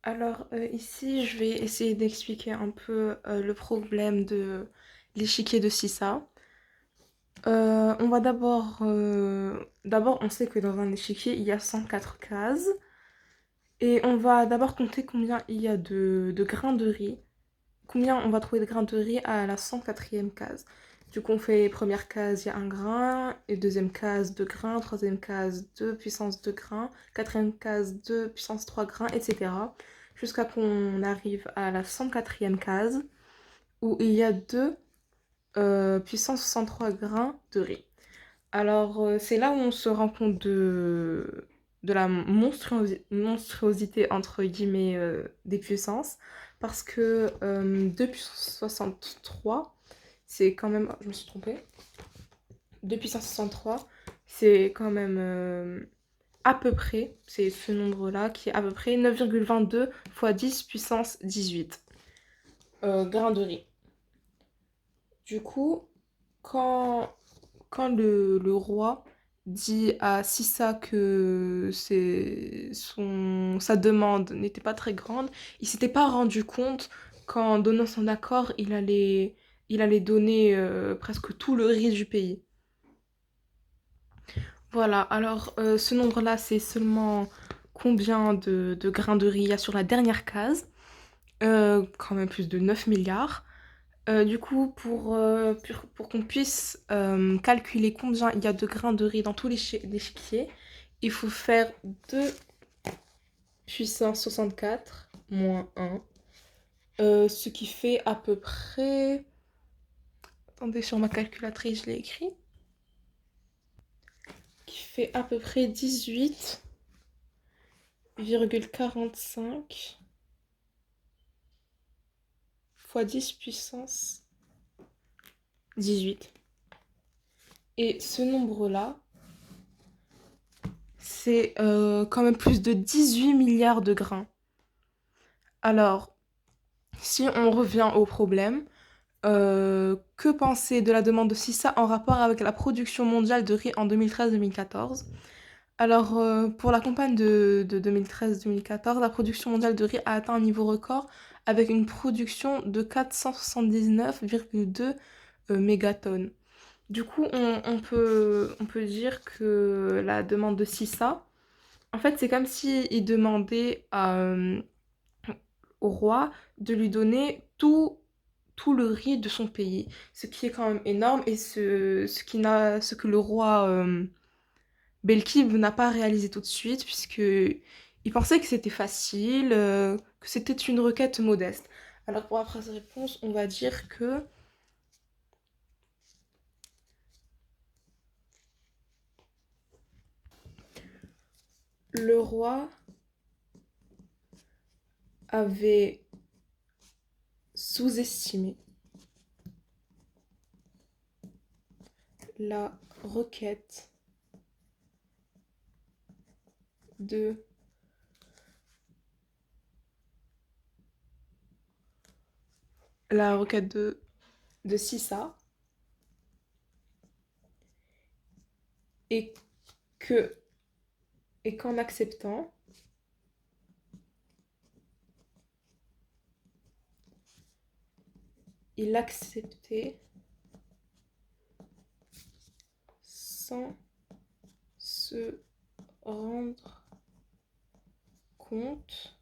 Alors ici, je vais essayer d'expliquer un peu le problème de l'échiquier de Sissa. On va d'abord, on sait que dans un échiquier, il y a 104 cases. Et on va d'abord compter combien il y a de grains de riz. Combien on va trouver de grains de riz à la 104e case. Du coup, on fait première case, il y a un grain, et deuxième case, 2 grains, troisième case, 2 puissance 2 grains, quatrième case, 2 puissance 3 grains, etc. Jusqu'à qu'on arrive à la 104e case, où il y a 2 puissance 63 grains de riz. Alors, c'est là où on se rend compte de la monstruosité, entre guillemets, des puissances. Parce que 2 puissance 63, c'est quand même... Je me suis trompée. 2 puissance 63, c'est quand même à peu près, c'est ce nombre-là qui est à peu près 9,22 fois 10 puissance 18 grains de riz. Du coup, quand le roi dit à Sissa que sa demande n'était pas très grande, il s'était pas rendu compte qu'en donnant son accord, il allait donner presque tout le riz du pays. Voilà, alors ce nombre-là, c'est seulement combien de grains de riz il y a sur la dernière case. Quand même plus de 9 milliards. Du coup, pour qu'on puisse calculer combien il y a de grains de riz dans tous les l'échiquier, il faut faire 2 puissance 64 moins 1, ce qui fait à peu près... Attendez, sur ma calculatrice, je l'ai écrit. Qui fait à peu près 18,45 fois 10 puissance 18. Et ce nombre-là, c'est quand même plus de 18 milliards de grains. Alors, si on revient au problème, que penser de la demande de Sissa en rapport avec la production mondiale de riz en 2013-2014? Alors, pour la campagne de 2013-2014, la production mondiale de riz a atteint un niveau record avec une production de 479,2 mégatonnes. Du coup, on peut dire que la demande de Sissa, en fait, c'est comme s'il demandait au roi de lui donner tout le riz de son pays, ce qui est quand même énorme et ce que le roi Belkib n'a pas réalisé tout de suite, puisque il pensait que c'était facile, que c'était une requête modeste. Alors pour la phrase réponse, on va dire que le roi avait sous-estimé la requête de de Sissa et que et qu'en acceptant, il acceptait sans se rendre compte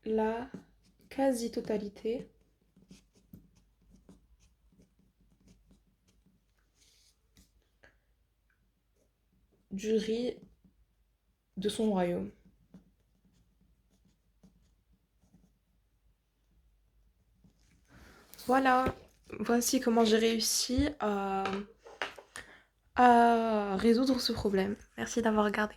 la quasi-totalité du riz de son royaume. Voilà, voici comment j'ai réussi à résoudre ce problème. Merci d'avoir regardé.